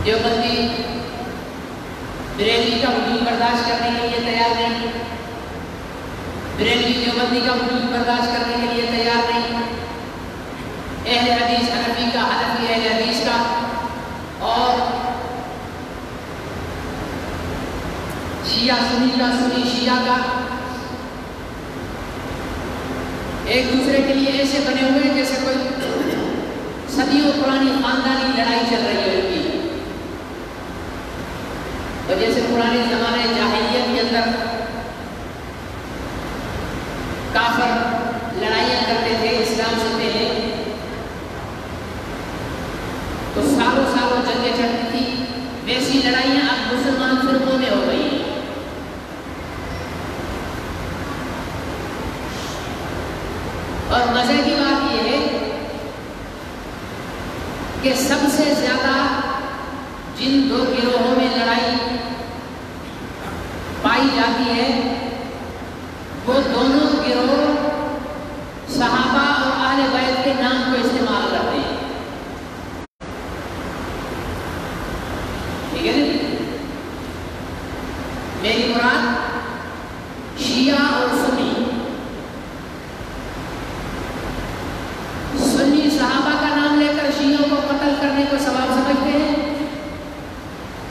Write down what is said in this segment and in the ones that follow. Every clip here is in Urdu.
دیوبندی بریلوی کا وجود برداشت کرنے کے لیے تیار نہیں، بریلوی دیوبندی کا وجود برداشت کرنے کے لیے تیار نہیں، اہل حدیث حنفی کا حنفی اہل حدیث کا اور شیعہ سنی کا سنی شیعہ کا ایک دوسرے کے لیے ایسے بنے ہوئے ہیں جیسے کوئی صدیوں پرانی خاندانی لڑائی چل رہی ہے ان کی، اور جیسے پرانے زمانے جاہلیت کے اندر کافر لڑائیاں کرتے تھے اسلام سے پہلے، تو سالوں سالوں جنگیں چلتی تھی، ویسی لڑائیاں اب مسلمان فرقوں میں ہو گئی ہیں۔ اور مزے کی بات یہ ہے کہ سب سے زیادہ جن دو گروہوں میں لڑائی پائی جاتی ہے وہ دونوں گروہ صحابہ اور اہل بیت کے نام کو استعمال کرتے ہیں، ٹھیک ہے نا؟ میری مراد شیعہ اور سنی صحابہ کا نام لے کر شیعوں کو قتل کرنے کو ثواب سمجھتے ہیں،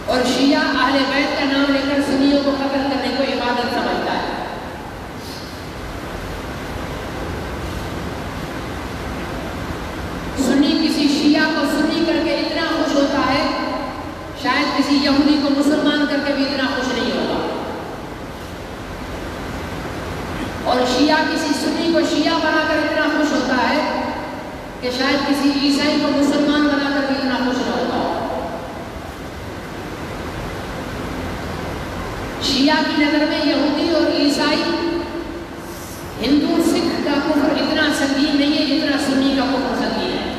اور شیعہ اہل بیت کا نام لے کر سنیوں کو قتل کرنے کو عبادت سمجھتا ہے۔ سنی کسی شیعہ کو سنی کر کے اتنا خوش ہوتا ہے شاید کسی یہودی کو مسلمان کر کے بھی اتنا خوش نہیں ہوگا، اور شیعہ کسی سنی کو شیعہ بنا کر اتنا خوش ہوتا ہے کہ شاید کسی عیسائی کو مسلمان بنا کر بھی اتنا خوش نہ ہوگا۔ شیعہ کی نظر میں یہودی اور عیسائی ہندو سکھ کا کفر اتنا سنگین نہیں ہے جتنا سنی کا کفر سنگین ہے،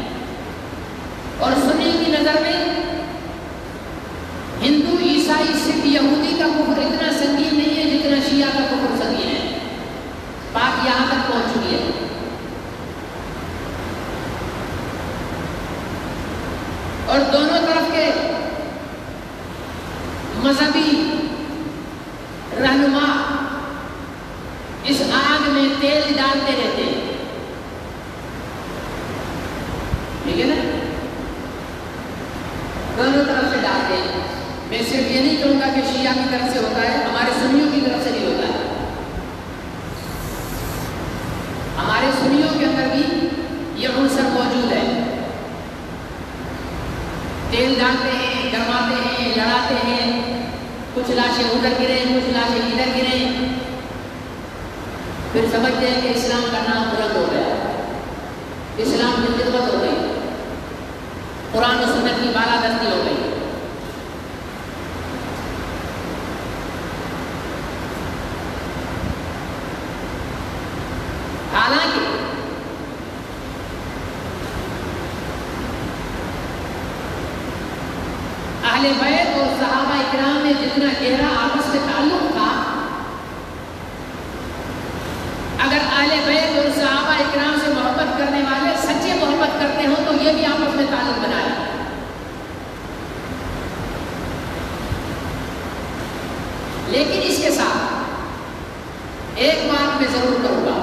اور سنی کی نظر میں ہندو عیسائی سکھ یہودی کا کفر اتنا سنگین نہیں ہے جتنا شیعہ کا کفر سنگین ہے۔ بات یہاں تک پہنچ چکی ہے۔ اور دونوں طرف کے مذہبی رہنما اس آگ میں تیل ڈالتے رہتے ہیں، ٹھیک ہے نا؟ دونوں طرف سے ڈالتے ہیں۔ میں صرف یہ نہیں کہوں گا کہ شیعہ کی طرف سے ہوتا ہے، ہمارے سنیوں کی طرف سے نہیں ہوتا ہے۔ ہمارے سنیوں کے اندر بھی یہ عنصر موجود ہے، تیل ڈالتے ہیں، گرماتے ہیں، لڑاتے ہیں، کچھ لاشیں ادھر گریں، کچھ لاشیں ادھر گریں، پھر سمجھتے ہیں کہ اسلام کا نام بلند ہو گیا، اسلام کی خدمت ہو گئی، قرآن و سنت کی بالادستی ہو گئی۔ حالانکہ اہل بیت اور صحابہ اکرام میں جتنا گہرا آپس میں تعلق تھا، اگر اہل بیت اور صحابہ اکرام سے محبت کرنے والے سچے محبت کرتے ہوں تو یہ بھی آپس میں تعلق بنا لیں۔ لیکن اس کے ساتھ ایک بات میں ضرور کروں گا،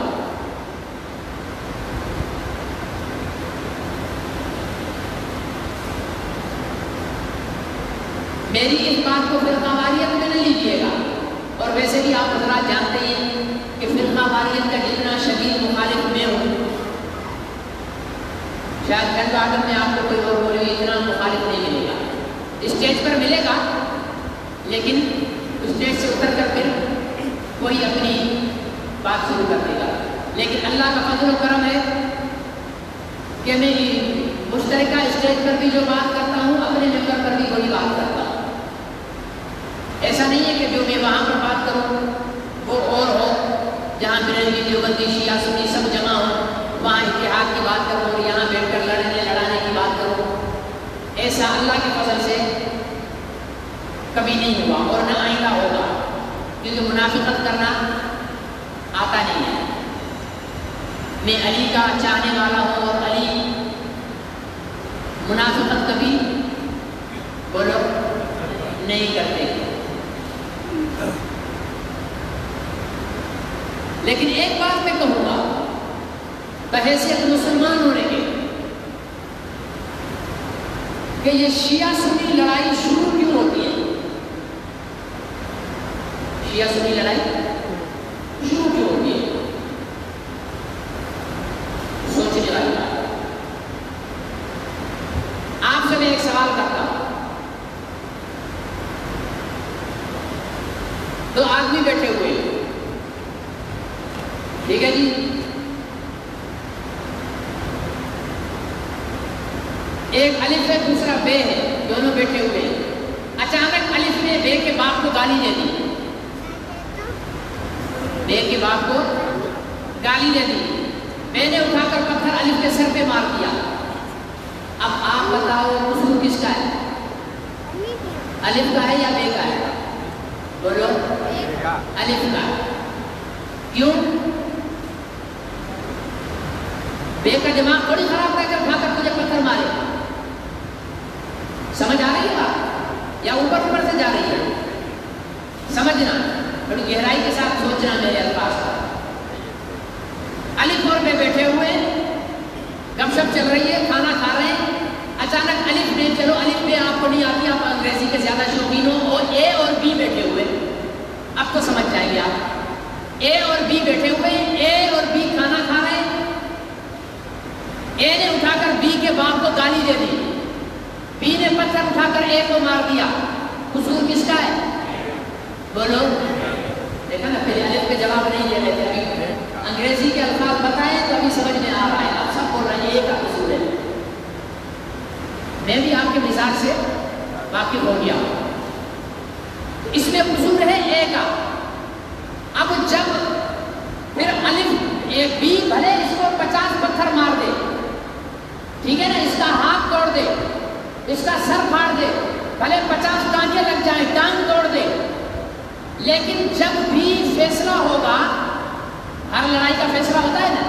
میری اس بات کو فرقہ واریت میں نہیں لیجیے گا، اور ویسے بھی آپ حضرات جانتے ہیں کہ فرقہ واریت کا جتنا شدید مخالف میں ہوں، شاید گنج آدم میں آپ کو کوئی اور بولے اتنا مخالف نہیں ملے گا، اسٹیج پر ملے گا لیکن اسٹیج سے اتر کر پھر کوئی اپنی بات شروع کر دے گا۔ لیکن اللہ کا فضل و کرم ہے کہ میں مشترکہ اسٹیج پر بھی جو بات کرتا ہوں اپنے ممبر پر بھی وہی بات کرتا ہوں۔ ایسا نہیں ہے کہ جو میں وہاں پر بات کروں وہ اور ہو، جہاں بریلوی دیوبندی شیعہ سنی سب جمع ہو وہاں اتحاد کی بات کروں اور یہاں بیٹھ کر لڑانے کی بات کروں، ایسا اللہ کے فضل سے کبھی نہیں ہوا اور نہ آئندہ ہوگا، کیونکہ منافقت کرنا آتا نہیں ہے۔ میں علی کا چاہنے والا ہوں اور علی منافقت کبھی بولو نہیں کرتے. لیکن ایک بات میں کہوں گا بحیثیت مسلمان ہونے کے کہ یہ شیعہ سنی لڑائی شروع کیوں ہوتی ہے؟ شیعہ سنی لڑائی شروع کیوں ہوتی ہے؟ سوچنے والی بات. آپ سے میں ایک سوال کرتا ہوں. دو آدمی بیٹھے ہوئے ہیں، ٹھیک ہے جی، ایک الف ہے دوسرا بے ہے، دونوں بیٹھے ہوئے ہیں. اچانک الف نے بے کے باپ کو گالی دے دی، بے کے باپ کو گالی دے دی. بے نے اٹھا کر پتھر الف کے سر پہ مار دیا. اب آپ بتاؤ قصور کس کا ہے؟ الف کا ہے یا بے کا ہے؟ بولو الف کا. کیوں؟ بے کا دماغ تھوڑی خراب کر کے اٹھا کر تجھے پتھر مارے. سمجھ آ رہی ہے بات یا اوپر سے جا رہی ہے؟ سمجھنا، بڑی گہرائی کے ساتھ سوچنا میرے الفاظ کا. الف اور بے بیٹھے ہوئے، گپ شپ چل رہی ہے، کھانا کھا رہے ہیں. اچانک الف نے، چلو الف بے آپ کو نہیں آتی، آپ انگریزی کے زیادہ شوقین ہو، اور اے اور بی بیٹھے ہوئے. اب تو سمجھ جائیں گے آپ. اے اور بی بیٹھے ہوئے، اے اور بی کھانا کھا رہے ہیں. اے نے اٹھا کر بی کے باپ کو گالی دے دی، بی نے پتھر اٹھا کر اے کو مار دیا. قصور کس کا ہے؟ بولو. دیکھا نا، پہلے الف کے جواب نہیں دے رہے تھے، ابھی انگریزی کے الفاظ بتائیں تو ابھی سمجھ میں آ رہا ہے. آپ سب بول رہے ہیں یہ کا قصور ہے. میں بھی آپ کے مزاج سے واقف ہو گیا. اس میں قصور ہے اے کا. اب جب پھر الف ایک بی بھلے اس کو 50 پتھر مار دے، ٹھیک ہے نا، اس کا ہاتھ توڑ دے، اس کا سر پھاڑ دے، بھلے 50 ٹانکے لگ جائیں، ٹانگ توڑ دے، لیکن جب بھی فیصلہ ہوگا، ہر لڑائی کا فیصلہ ہوتا ہے نا،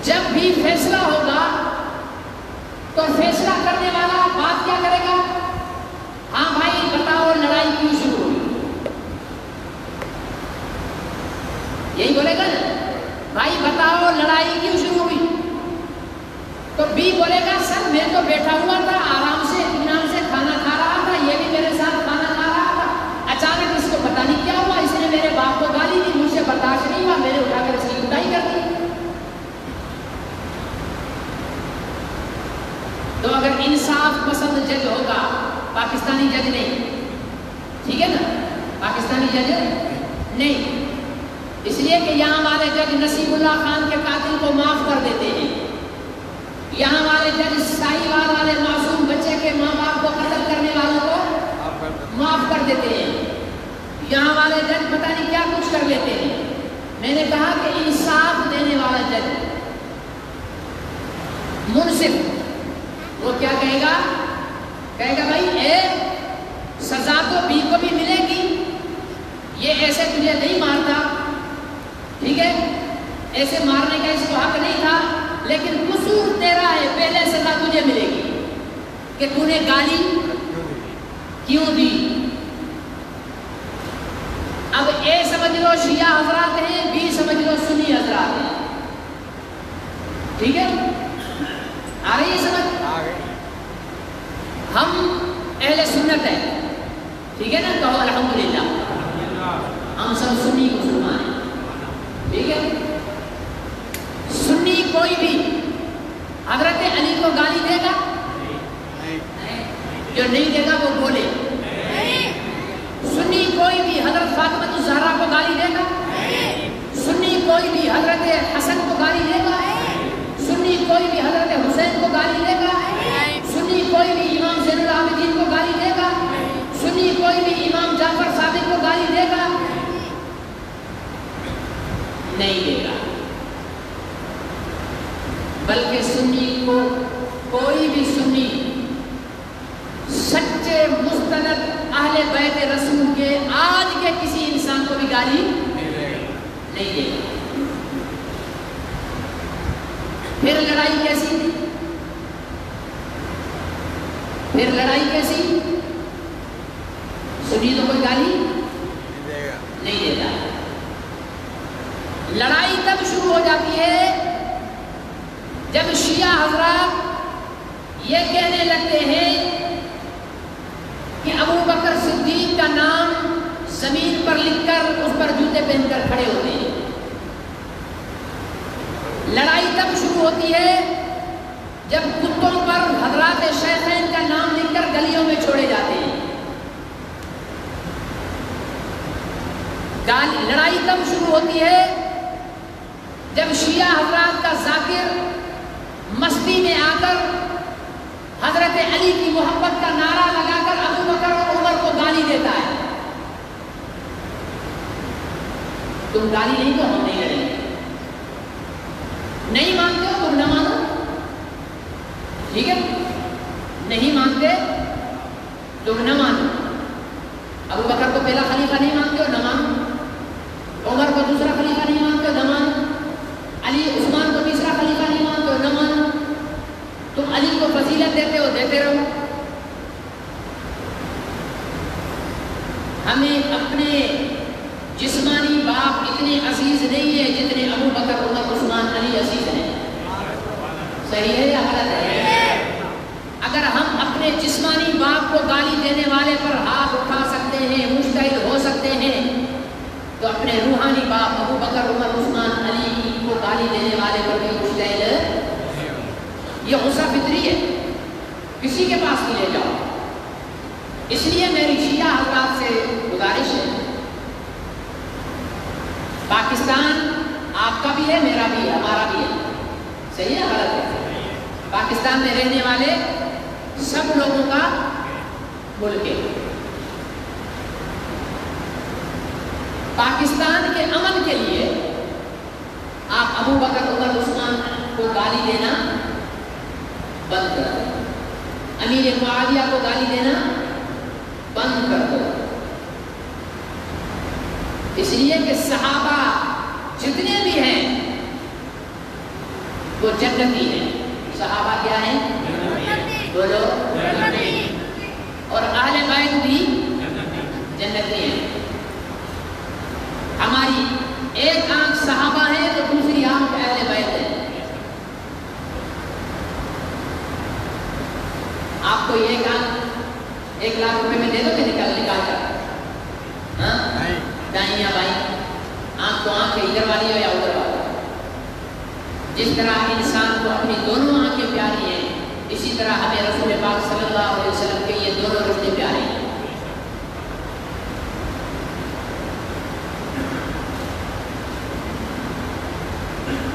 جب بھی فیصلہ ہوگا تو فیصلہ کرنے والا بات کیا کرے گا؟ ہاں بھائی بتاؤ لڑائی کیوں شروع ہوئی؟ یہی بولے گا نا، بھائی بتاؤ لڑائی کیوں شروع ہوئی؟ تو بی بولے گا سر میں تو بیٹھا ہوا تھا، آرام سے اطمینان سے کھانا کھا رہا تھا، یہ بھی میرے ساتھ کھانا کھا رہا تھا، اچانک اس کو پتہ نہیں کیا ہوا، اس نے میرے باپ کو گالی دی، مجھ سے برداشت نہیں ہوا، میں نے اٹھا کر اس کی کٹائی کر دی. تو اگر انصاف پسند جج ہوگا، پاکستانی جج نہیں، ٹھیک ہے نا، پاکستانی جج نہیں، اس لیے کہ یہاں والے جج نصیب اللہ خان کے قاتل کو معاف کر دیتے ہیں، یہاں والے جج ساہیوال والے معصوم بچے کے ماں باپ کو قتل کرنے والوں کو معاف کر دیتے ہیں، یہاں والے جج پتہ نہیں کیا کچھ کر لیتے ہیں. میں نے کہا کہ انصاف دینے والا جج منصف وہ کیا کہے گا؟ کہے گا بھائی اے سزا تو بی کو بھی ملے گی، یہ ایسے تجھے نہیں مارتا، ٹھیک ہے، ایسے مارنے کا اس کو حق نہیں تھا، لیکن قصور تیرا ہے، پہلے سزا تجھے ملے گی کہ تو نے گالی کیوں دی. اب اے سمجھ لو شیعہ حضرات ہیں، بی سمجھ لو سنی حضرات ہیں، ٹھیک ہے، آ رہی ہے سمجھ؟ ہم اہل سنت ہیں، ٹھیک ہے نا، کہو الحمدللہ، ہم سب سنی مسلمان ہیں، ٹھیک ہے. سنی کوئی بھی حضرت علی کو گالی دے گا؟ جو نہیں دے گا وہ بولے. سنی کوئی بھی حضرت فاطمہ الزہرا کو گالی دے گا؟ سنی کوئی بھی حضرت حسن کو گالی دے گا؟ سنی کوئی بھی حضرت حسین کو گالی دے گا؟ سنی کوئی بھی امام زین العابدین کو گالی دے گا؟ سنی کوئی بھی امام جعفر صادق کو گالی دے گا؟ نہیں دے گا. بلکہ سنی کو کوئی بھی سنی سچے مستند اہل بیت رسول کے آج کے کسی انسان کو بھی گالی نہیں دے گا. پھر لڑائی کیسی تھی؟ پھر لڑائی کیسی؟ سنی تو کوئی گالی نہیں دیتا. لڑائی تب شروع ہو جاتی ہے جب شیعہ حضرات یہ کہنے لگتے ہیں کہ ابو بکر صدیق کا نام زمین پر لکھ کر اس پر جوتے پہن کر کھڑے ہوتے ہیں. لڑائی تب شروع ہوتی ہے جب کتوں پر حضرات شیخین کا نام لکھ کر گلیوں میں چھوڑے جاتے ہیں. لڑائی تب شروع ہوتی ہے جب شیعہ حضرات کا ذاکر مستی میں آ کر حضرت علی کی محبت کا نعرہ لگا کر ابو بکر اور عمر کو گالی دیتا ہے. تم گالی نہیں تو ہم نہیں لڑیں گے. نہیں مانتے ہو تم نہ مانو, ٹھیک ہے. نہیں مانتے تم نہ مانو. ابو بکر کو پہلا خلیفہ نہیں مانتے ہو, نہ مانو. عمر کو دوسرا خلیفہ نہیں مانتے ہو, نہ مانو. علی عثمان کو تیسرا خلیفہ نہیں مانتے ہو, نہ مانو. تم علی کو فضیلت دیتے ہو, دیتے رہو. ہمیں اپنے جسمانی باپ اتنے عزیز نہیں ہے جتنے ابو بکر عمر عثمان علی عزیز ہیں. صحیح ہے یا غلط ہے؟ اگر ہم اپنے جسمانی باپ کو گالی دینے والے پر ہاتھ اٹھا سکتے ہیں, مشتعل ہو سکتے ہیں, تو اپنے روحانی باپ ابو بکر عمر عثمان علی کو گالی دینے والے پر بھی مشتعل. یہ غصہ فطری ہے, کسی کے پاس نہیں لے جاؤ. اس لیے میری شیعہ حضرات سے گزارش ہے, پاکستان آپ کا بھی ہے, میرا بھی ہے, ہمارا بھی ہے. صحیح ہے غلط ہے؟ پاکستان میں رہنے والے سب لوگوں کا ملک ہے. پاکستان کے امن کے لیے آپ ابو بکر عمر عثمان کو گالی دینا بند کر دو. امیر معاویہ کو گالی دینا بند کر دو. اس لیے کہ صحابہ جتنے بھی ہیں وہ جنتی ہیں. صحابہ کیا ہیں؟ بولو. اور اہل بیت بھی جنتی ہیں. ہماری ایک آنکھ صحابہ ہے تو دوسری آنکھ اہل بیت ہے. آپ کو ایک آنکھ 1 لاکھ روپے میں دے دو کہ نکال کر؟ ہاں, دائیں یا بائیں؟ آنکھ تو آنکھ ہے, ادھر والی ہو یا ادھر والی. جس طرح انسان کو اپنی دونوں آنکھیں پیاری ہیں, اسی طرح ہمیں رسول پاک صلی اللہ علیہ وسلم کے یہ دونوں رشتے پیارے ہیں.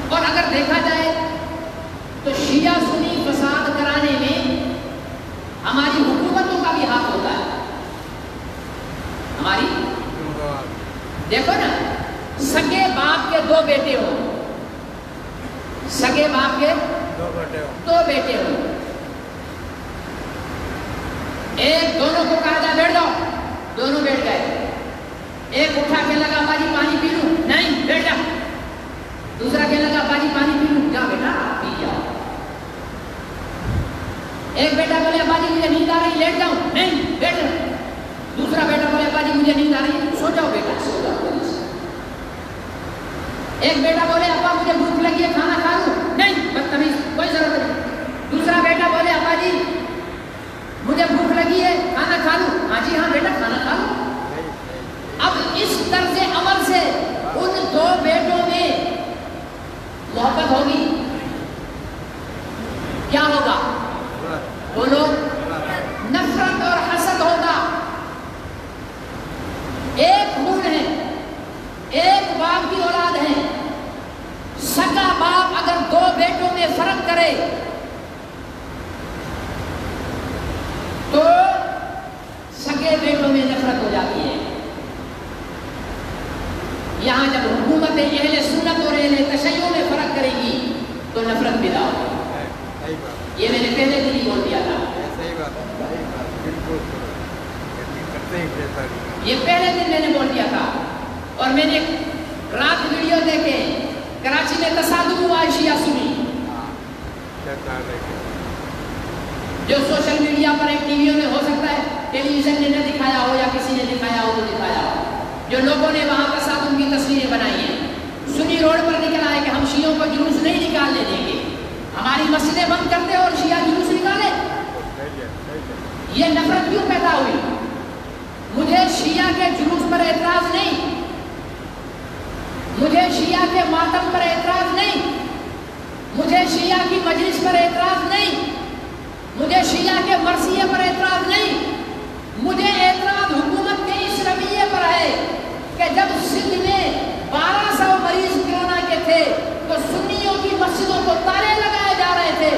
اور اگر دیکھا جائے تو شیعہ سنی فساد کرانے میں ہماری حکومتوں کا بھی ہاتھ ہوتا ہے. ہماری دیکھو نا, سگے باپ کے 2 بیٹے ہوں, سگے باپ کے 2 بیٹے ہوں, ایک دونوں کو کہا جائے بیٹھ جاؤ, دونوں بیٹھ گئے. ایک اٹھا کے لگا باجی پانی پی لوں, نہیں بیٹھ جا. دوسرا کہنے لگا باجی پانی پی لوں, جا بیٹا پی جاؤ. ایک بیٹا بولے باجی مجھے نیند آ رہی, لیٹ جاؤں, نہیں بیٹھ جاؤ. دوسرا بیٹا بولے باجی مجھے نیند آ رہی, سو جاؤ بیٹا, سو جاؤ. ایک بیٹا بولے ابا مجھے بھوک لگی ہے, کھانا کھا لوں, نہیں بدتمیز, کوئی ضرورت نہیں. دوسرا بیٹا بولے ابا جی مجھے بھوک لگی ہے, کھانا کھا لوں, ہاں جی ہاں بیٹا کھانا کھا لوں. اب اس طرز عمل سے ان 2 بیٹوں میں محبت ہوگی, کیا ہوگا؟ بولو. نفرت اور حسد ہوگا. ایک خون ہے, ایک باپ کی اولاد ہے. سگا باپ اگر 2 بیٹوں میں فرق کرے تو سگے بیٹوں میں نفرت ہو جاتی ہے. یہاں جب حکومت اہل سنت اور اہل تشیع میں فرق کرے گی تو نفرت پیدا ہوگی. یہ میں نے پہلے دن ہی بول دیا تھا. یہ پہلے دن میں نے بول دیا تھا. اور میں نے رات ویڈیو دیکھے, کراچی میں تصادم ہوا, شیعہ سنی. جو سوشل میڈیا پر ایک ٹی ویوں میں ہو سکتا ہے ٹیلی ویژن نے نہ دکھایا ہو یا کسی نے دکھایا ہو تو دکھایا ہو، جو لوگوں نے وہاں پر ساتھ ان کی تصویریں بنائی ہیں، سنی روڈ پر نکلا ہے کہ ہم شیعوں کو جلوس نہیں نکالنے دیں گے، ہماری مسجدیں بند کر دیں اور شیعہ جلوس نکالے. یہ نفرت کیوں پیدا ہوئی؟ مجھے شیعہ کے جلوس پر اعتراض نہیں، مجھے شیعہ کے ماتم پر اعتراض نہیں، مجھے شیعہ کی مجلس پر اعتراض نہیں، مجھے شیعہ کے مرثیے پر اعتراض نہیں، مجھے اعتراض حکومت کے اس رویے پر ہے کہ جب سندھ میں 1200 مریض کرونا کے تھے تو سنیوں کی مسجدوں کو تالے لگائے جا رہے تھے،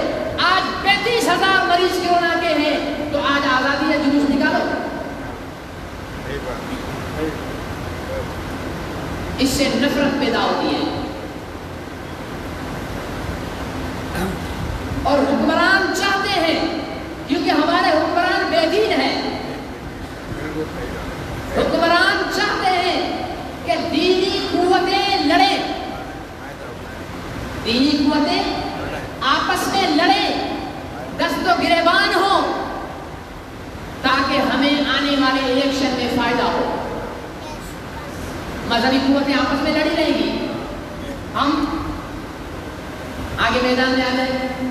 آج 35,000 مریض کرونا کے ہیں تو آج آزادی ہے جلوس نکالو. اس سے نفرت پیدا ہوتی ہے اور حکمران چاہتے ہیں، کیونکہ ہمارے حکمران بے دین ہیں، حکمران چاہتے ہیں کہ دینی قوتیں لڑیں، دینی قوتیں آپس میں لڑیں، دست و گریبان ہوں تاکہ ہمیں آنے والے الیکشن میں فائدہ ہو. مذہبی قوتیں آپس میں لڑی رہیں گی، ہم آگے میدان میں آ جائیں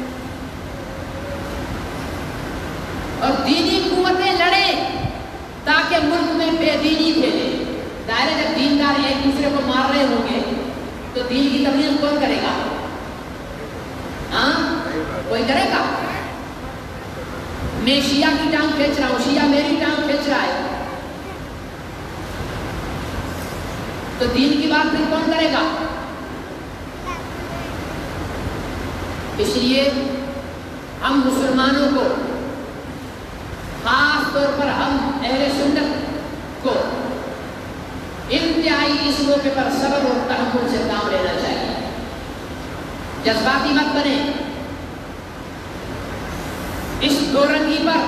اور دینی قوتیں لڑیں تاکہ ملک میں بے دینی پھیلے. دائرے جب دیندار ایک دوسرے کو مار رہے ہوں گے تو دین کی تبلیغ کون کرے گا؟ ہاں کوئی کرے گا؟ میں شیعہ کی ٹانگ کھینچ رہا ہوں، شیعہ میری ٹانگ کھینچ رہا ہے تو دین کی بات پھر کون کرے گا؟ اس لیے ہم مسلمانوں کو، خاص طور پر ہم اہل سنت کو، انتہائی اس موقع پر صبر اور تحمل سے کام لینا چاہیے. جذباتی مت بنے. اس دو رنگی پر،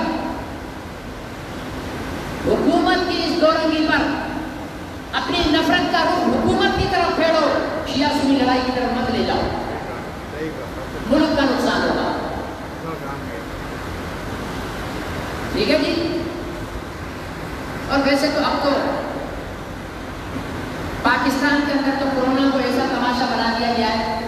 حکومت کی اس دو رنگی پر اپنی نفرت کا رخ حکومت کی طرف پھیرو، شیعہ سنی لڑائی کی طرف مت لے جاؤ، ملک کا نقصان ہوگا. ٹھیک ہے جی. اور ویسے تو اب تو پاکستان کے اندر تو کورونا کو ایسا تماشا بنا دیا گیا ہے،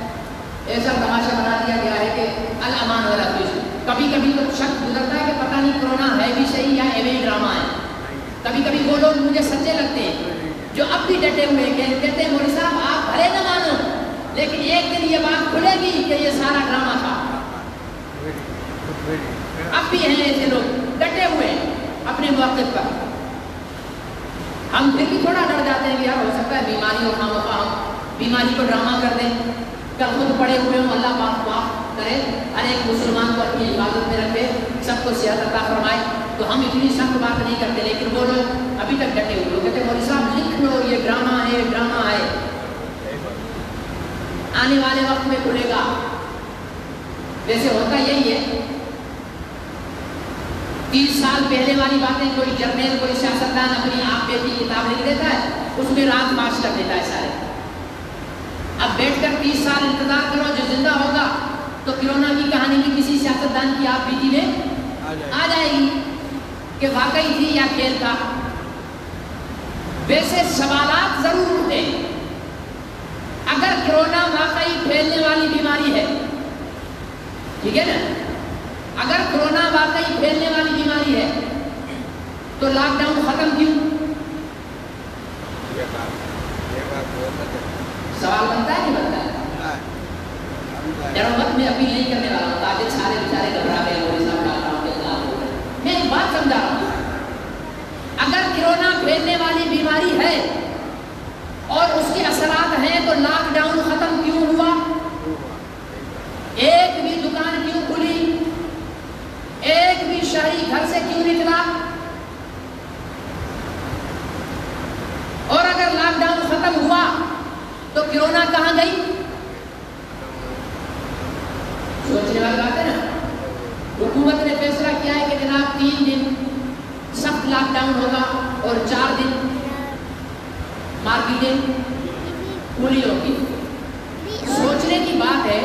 ایسا تماشا بنا دیا گیا ہے کہ الامان والا کچھ. کبھی کبھی تو شک گزرتا ہے کہ پتہ نہیں کورونا ہے بھی صحیح یا ایویں ڈرامہ ہے. کبھی کبھی وہ لوگ مجھے سچے لگتے ہیں جو اب بھی ڈٹے ہوئے کہتے ہیں مولوی صاحب آپ بھلے نہ مانو لیکن ایک دن یہ بات کھلے گی کہ یہ سارا ڈرامہ تھا. اب بھی ہیں ایسے لوگ ڈٹے ہوئے اپنے موقف پر. ہم پھر بھی تھوڑا ڈر جاتے ہیں کہ یار ہو سکتا ہے بیماری اور ہم بیماری کو ڈرامہ کر دیں. کل خود پڑے ہوئے ہوں، اللہ پاک دعا کرے ہر ایک مسلمان کو اپنی عبادت میں رکھے، سب کو صحت عطا فرمائے. تو ہم اتنی سخت بات نہیں کرتے، لیکن وہ لوگ ابھی تک ڈٹے ہوئے کہتے ہیں مولوی صاحب لکھ لو یہ ڈرامہ ہے، ڈرامہ ہے، آنے والے وقت میں کھلے گا. ویسے ہوتا یہی ہے، 30 سال پہلے والی باتیں کوئی جرنیل، کوئی سیاستدان اپنی آپ بیٹی کتاب لکھ دیتا ہے، اس میں رات مارچ کر دیتا ہے سارے. اب بیٹھ کر 30 سال انتظار کرو، جو زندہ ہوگا تو کرونا کی کہانی بھی کسی سیاستدان کی آپ بیٹی میں آ جائے گی کہ واقعی تھی یا کھیل تھا. ویسے سوالات ضرور اٹھتے ہیں. اگر کرونا واقعی پھیلنے والی بیماری ہے، ٹھیک ہے نا، اگر کرونا واقعی پھیلنے والی بیماری ہے تو لاک ڈاؤن ختم کیوں؟ سوال بنتا ہے نہیں بنتا ہے؟ مت میں اپیل نہیں کرنے والا ہوں تاکہ سارے بیچارے گھبرا گئے مولوی صاحب لاک ڈاؤن کے خلاف ہو گئے. میں ایک بات سمجھا رہا ہوں، اگر کرونا پھیلنے والی بیماری ہے اور اس کے اثرات ہیں تو لاک ڈاؤن ختم کیوں ہوا؟ ایک بھی دکان کیوں کھلی؟ ایک بھی شہری گھر سے کیوں نکلا؟ اور اگر لاک ڈاؤن ختم ہوا تو کرونا کہاں گئی؟ سوچنے والی بات ہے نا. حکومت نے فیصلہ کیا ہے کہ جناب 3 دن سخت لاک ڈاؤن ہوگا اور 4 دن مارکیٹیں کھلی ہوگی. سوچنے کی بات ہے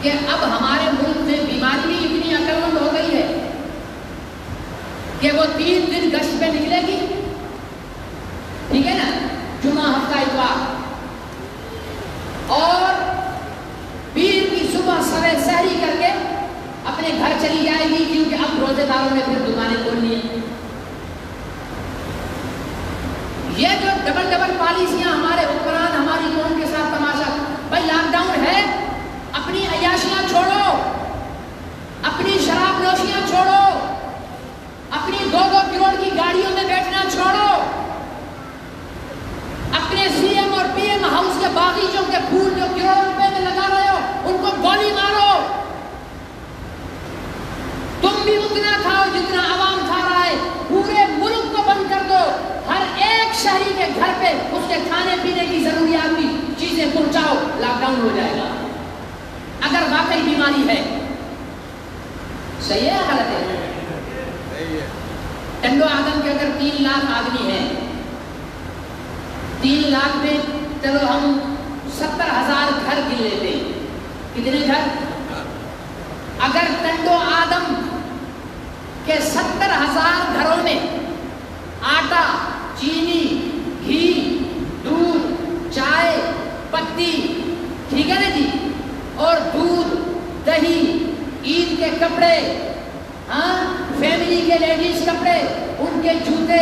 کہ اب ہمارے ملک میں بیماری بھی اتنی عقل مند کہ وہ 3 دن گشت پہ نکلے گی، ٹھیک ہے نا، جمعہ ہفتہ اتوار، اور پیر کی صبح سویرے سحری کر کے اپنے گھر چلی جائے گی، کیونکہ اب روزے داروں نے پھر دکانیں کھولنی ہیں۔ یہ جو ڈبل پالیسیاں ہمارے حکمران ہماری قوم کے ساتھ تماشا، بھائی لاک ڈاؤن ہے، اپنی عیاشیاں چھوڑو، اپنی شراب نوشیاں چھوڑو، اپنی 2-2 کروڑ کی گاڑیوں میں بیٹھنا چھوڑو، اپنے سی ایم اور پی ایم ہاؤس کے باغیچوں کے پھول جو کروڑوں روپے میں لگا رہے ہو ان کو گولی مارو، تم بھی اتنا کھاؤ جتنا عوام کھا رہا ہے، پورے ملک کو بند کر دو، ہر ایک شہری کے گھر پہ اس کے کھانے پینے کی ضروریات کی چیزیں پہنچاؤ، لاک ڈاؤن ہو جائے گا۔ اگر واقعی بیماری ہے، صحیح ہے غلط ہے؟ ٹنڈو آدم کے اگر 3 لاکھ آدمی ہیں، 3 لاکھ میں چلو ہم 70,000 گھر گن لیتے، کتنے گھر؟ اگر ٹنڈو آدم کے 70,000 گھروں میں آٹا، چینی، گھی، دودھ، چائے پتی، ٹھیک ہے نا جی، اور دودھ، دہی، عید کے کپڑے، ہاں فیملی کے لیڈیز کپڑے، ان کے جوتے،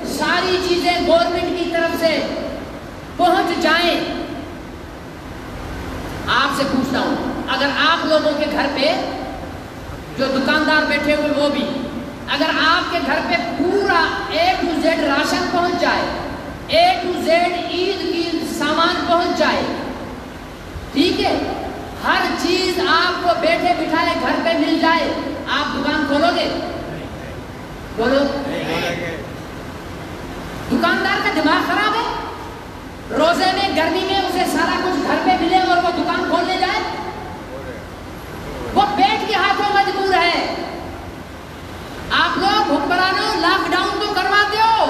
ساری چیزیں گورنمنٹ کی طرف سے پہنچ جائیں، آپ سے پوچھتا ہوں، اگر آپ لوگوں کے گھر پہ جو دکاندار بیٹھے ہوئے وہ بھی، اگر آپ کے گھر پہ پورا A to Z راشن پہنچ جائے، A to Z عید کی سامان پہنچ جائے، ٹھیک ہے، ہر چیز آپ کو بیٹھے بٹھائے گھر پہ مل جائے، آپ دکان کھولو گے؟ بولو، دکاندار کا دماغ خراب ہے؟ روزے میں گرمی میں اسے سارا کچھ گھر پہ ملے اور وہ دکان کھولنے جائے؟ وہ پیٹ کے ہاتھوں مجبور ہے۔ آپ لوگ حکمرانوں لاک ڈاؤن تو کرواتے ہو،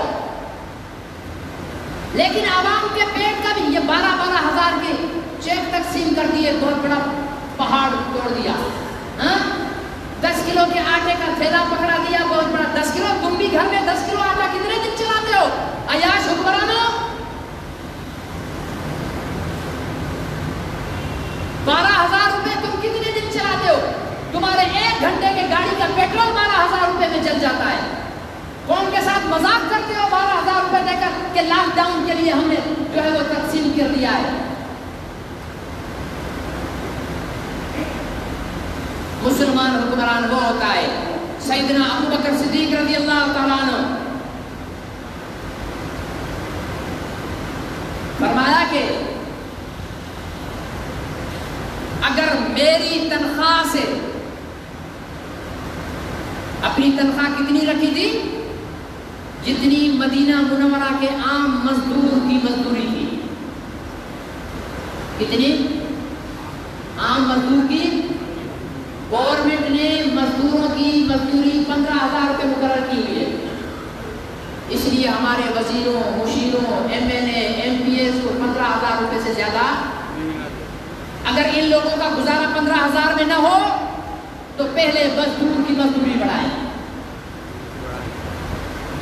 لیکن عوام کے پیٹ کا بھی یہ 12-12 ہزار کے چیک تقسیم کر دیے، بہت بڑا پہاڑ توڑ دیا، 10 کلو کے آٹے کا تھیلا پکڑا دیا، بہت بڑا 10 کلو، تم بھی گھر میں 10 کلو آٹا کتنے دن چلاتے ہو عیاش حکمرانوں؟ 12,000 روپے تم کتنے دن چلاتے ہو؟ تمہارے 1 گھنٹے کے گاڑی کا پیٹرول 12,000 روپے میں چل جاتا ہے، قوم کے ساتھ مذاق کرتے ہو 12,000 روپے دے کر کہ لاک ڈاؤن کے لیے ہم نے جو ہے وہ تقسیم کر دیا ہے۔ مسلمان حکمران وہ ہوتا ہے، سیدنا ابو بکر صدیق رضی اللہ تعالیٰ عنہ فرمایا کہ اگر میری تنخواہ سے، اپنی تنخواہ کتنی رکھی تھی؟ جتنی مدینہ منورہ کے عام مزدور کی مزدوری تھی، کتنی؟ عام مزدور کی، گورنمنٹ نے مزدوروں کی مزدوری 15,000 روپے مقرر کی ہوئی ہے، اس لیے ہمارے وزیروں، مشیروں، MLA، MPs کو 15,000 روپے سے زیادہ، اگر ان لوگوں کا گزارا 15,000 میں نہ ہو تو پہلے مزدور کی مزدوری بڑھائیں،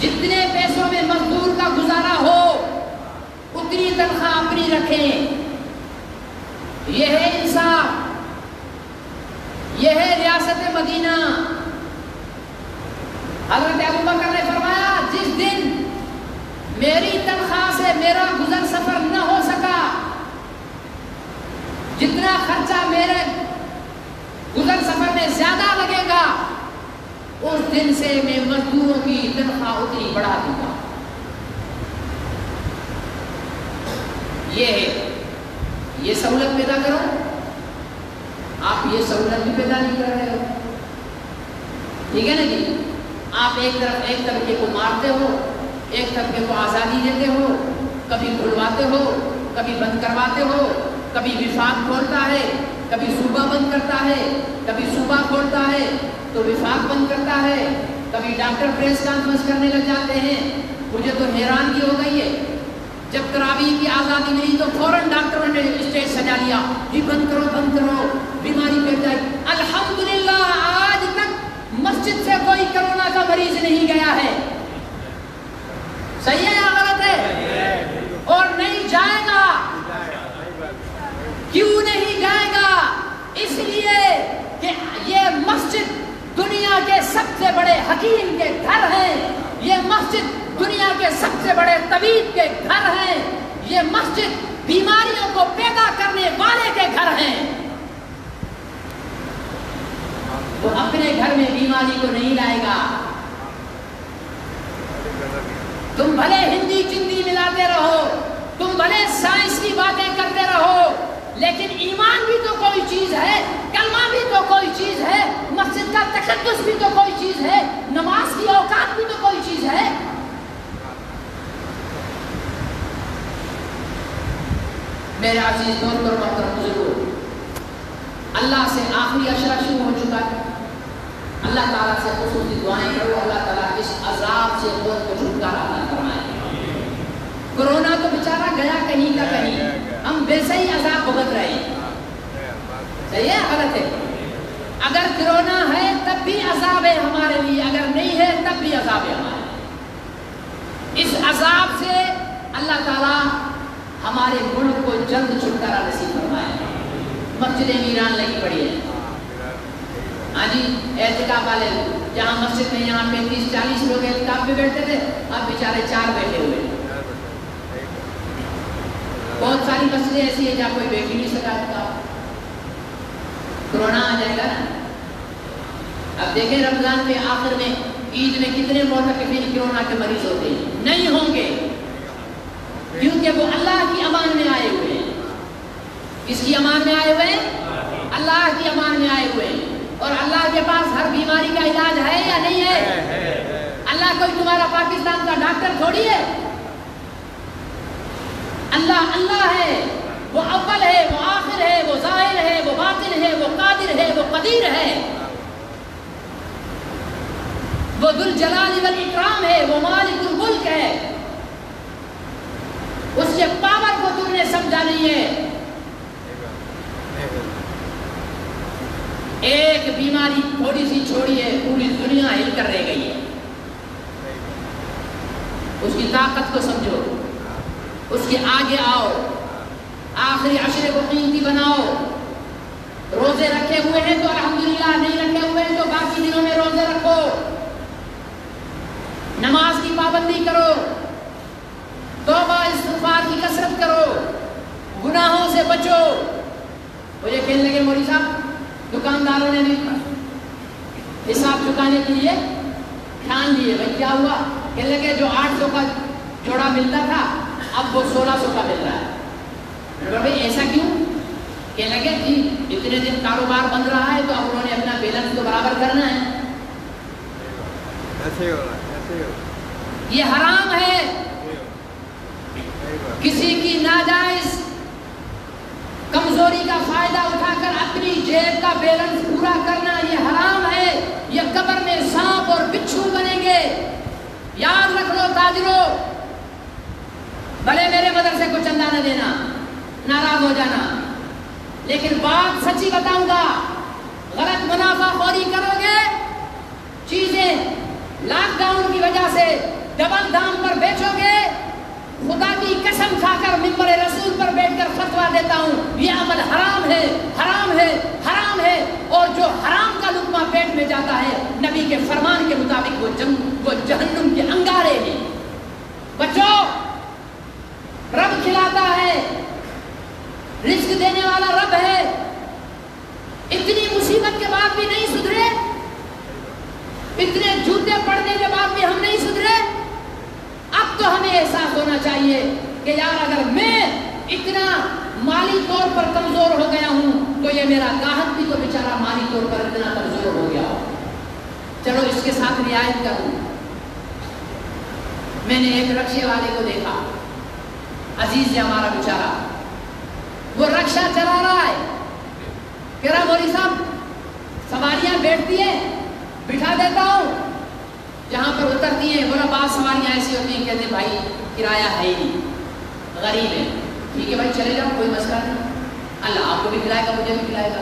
جتنے پیسوں میں مزدور کا گزارا ہو اتنی تنخواہ اپنی رکھیں، یہ ہے انصاف، یہ ہے ریاست مدینہ۔ حضرت ابوبکر نے فرمایا جس دن میری تنخواہ سے میرا گزر سفر نہ ہو سکا، جتنا خرچہ میرے گزر سفر میں زیادہ لگے گا، اس دن سے میں مزدوروں کی تنخواہ اتنی بڑھا دوں گا۔ یہ ہے، یہ سہولت پیدا کرو، آپ یہ سہولت بھی پیدا نہیں کر رہے ہو، ٹھیک ہے نا جی؟ آپ ایک طبقے کو مارتے ہو، ایک طبقے کو آزادی دیتے ہو، کبھی کھلواتے ہو، کبھی بند کرواتے ہو، کبھی وفاق کھولتا ہے، کبھی صوبہ بند کرتا ہے، کبھی صوبہ کھولتا ہے تو وفاق بند کرتا ہے، کبھی ڈاکٹر پریس کانفرنس کرنے لگ جاتے ہیں۔ مجھے تو حیرانگی ہو گئی ہے، جب تراویح کی آزادی ملی تو فوراً ڈاکٹروں نے اسٹیج سجا لیا، جی بند کرو بیماری پھیل جائے۔ الحمدللہ آج تک مسجد سے کوئی کورونا کا مریض نہیں گیا ہے. صحیح ہے یا غلط ہے؟ اور نہیں جائے گا. کیوں نہیں جائے گا؟ اس لیے کہ یہ مسجد دنیا کے سب سے بڑے حکیم کے گھر ہیں. یہ مسجد دنیا کے سب سے بڑے طبیب کے گھر ہیں. یہ مسجد بیماریوں کو پیدا کرنے والے کے گھر ہیں. وہ اپنے گھر میں بیماری کو نہیں لائے گا. تم بھلے ہندی چندی ملاتے رہو, تم بھلے سائنس کی باتیں کرتے رہو, لیکن ایمان بھی تو کوئی چیز ہے, کلمہ بھی تو کوئی چیز ہے, مسجد کا تقدس بھی تو کوئی چیز ہے, نماز کی اوقات بھی تو کوئی چیز ہے. میرے عزیز دوستوں اور محترم بزرگوں, اللہ سے آخری اشرا شروع ہو چکا ہے. اللہ تعالیٰ سے خصوصی دعائیں کرو, اللہ تعالیٰ اس عذاب سے خود کو چھٹکارا عطا فرمائے. کورونا تو بیچارہ گیا کہیں کا کہیں, ہم ویسے ہی عذاب بھگت رہے ہیں. صحیح ہے غلط ہے؟ اگر کورونا ہے تب بھی عذاب ہے ہمارے لیے, اگر نہیں ہے تب بھی عذاب ہے ہمارے. اس عذاب سے اللہ تعالیٰ ہمارے ملک کو جلد چھٹکارا نصیب فرمائے. مسجدیں ویران لگی پڑی ہے. ہاں جی, اعتکاف والے جہاں مسجد میں یہاں 35-40 لوگ اعتکاف میں بیٹھتے تھے, اب بیچارے 4 بیٹھے ہوئے. بہت ساری مسجدیں ایسی ہیں جہاں کوئی بیٹھ ہی نہیں سکا اعتکاف. کورونا آ جائے گا نا. اب دیکھیں رمضان کے آخر میں, عید میں کتنے معتکفین کورونا کے مریض ہوتے ہیں. نہیں ہوں گے, کیونکہ وہ اللہ کی امان میں آئے ہوئے ہیں. کس کی امان میں آئے ہوئے ہیں؟ اللہ کی امان میں آئے ہوئے ہیں. اور اللہ کے پاس ہر بیماری کا علاج ہے یا نہیں ہے؟ اللہ کوئی تمہارا پاکستان کا ڈاکٹر تھوڑی ہے. اللہ اللہ ہے, وہ اول ہے, وہ آخر ہے, وہ ظاہر ہے, وہ باطن ہے, وہ قادر ہے, وہ قدیر ہے, وہ ذو الجلال والاکرام ہے, وہ مالک الملک ہے. اس کے پاور کو تم نے سمجھا نہیں ہے. ایک بیماری تھوڑی سی چھوڑی ہے, پوری دنیا ہل کر رہ گئی ہے. اس کی طاقت کو سمجھو, اس کے آگے آؤ, آخری عشرے کو قیمتی بناؤ. روزے رکھے ہوئے ہیں تو الحمدللہ, نہیں رکھے ہوئے ہیں تو باقی دنوں میں روزے رکھو. نماز کی پابندی کرو, توبہ استغفار کی کثرت کرو, گناہوں سے بچو. مجھے کہنے لگے مولوی صاحب دکانداروں نے بھی حساب چکانے کے لیے ٹھان لیے. بھائی کیا ہوا؟ کہنے لگے جو 800 کا جوڑا ملتا تھا اب وہ 1600 کا مل رہا ہے. میں نے کہا بھائی ایسا کیوں؟ کہنے لگے جی اتنے دن کاروبار بند رہا ہے تو اب انہوں نے اپنا بیلنس تو برابر کرنا ہے. یہ حرام ہے. کسی کی ناجائز کمزوری کا فائدہ اٹھا کر اپنی جیب کا بیلنس پورا کرنا یہ حرام ہے. یہ قبر میں سانپ اور بچھو بنیں گے. یاد رکھ لو تاجروں, بھلے میرے مدرسے کو چندہ نہ دینا, ناراض ہو جانا, لیکن بات سچی بتاؤں گا, غلط منافع خوری کرو گے, چیزیں لاک ڈاؤن کی وجہ سے ڈبل دام پر بیچو گے, خدا کی قسم کھا کر منبر رسول پر بیٹھ کر فتوا دیتا ہوں یہ عمل حرام ہے, حرام ہے, حرام ہے. اور جو حرام کا لقمہ پیٹ میں جاتا ہے نبی کے فرمان کے مطابق وہ جہنم کے انگارے ہیں. بچو, رب کھلاتا ہے, رزق دینے والا رب ہے. اتنی مصیبت کے بعد بھی نہیں سدھرے, اتنے جوتے پڑنے کے بعد بھی ہم نہیں سدھرے. اب تو ہمیں احساس ہونا چاہیے کہ یار اگر میں اتنا مالی طور پر کمزور ہو گیا ہوں تو یہ میرا گاہک بھی تو بیچارہ مالی طور پر اتنا کمزور ہو گیا. چلو اس کے ساتھ رعایت کروں. میں نے ایک رکشے والے کو دیکھا, عزیز ہے ہمارا بیچارہ, وہ رکشہ چلا رہا ہے. کہہ رہا مولوی صاحب سواریاں بیٹھتی ہیں بٹھا دیتا ہوں, جہاں پر اترتی ہیں بولا بعض سواریاں ایسی ہوتی ہیں کہتے ہیں بھائی کرایہ ہے ہی نہیں, غریب ہے. ٹھیک ہے بھائی چلے جاؤ, کوئی مسئلہ نہیں, اللہ آپ کو بھی کھلائے گا مجھے بھی کھلائے گا.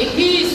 21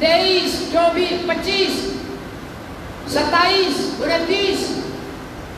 23, 24, 25, 27, 29,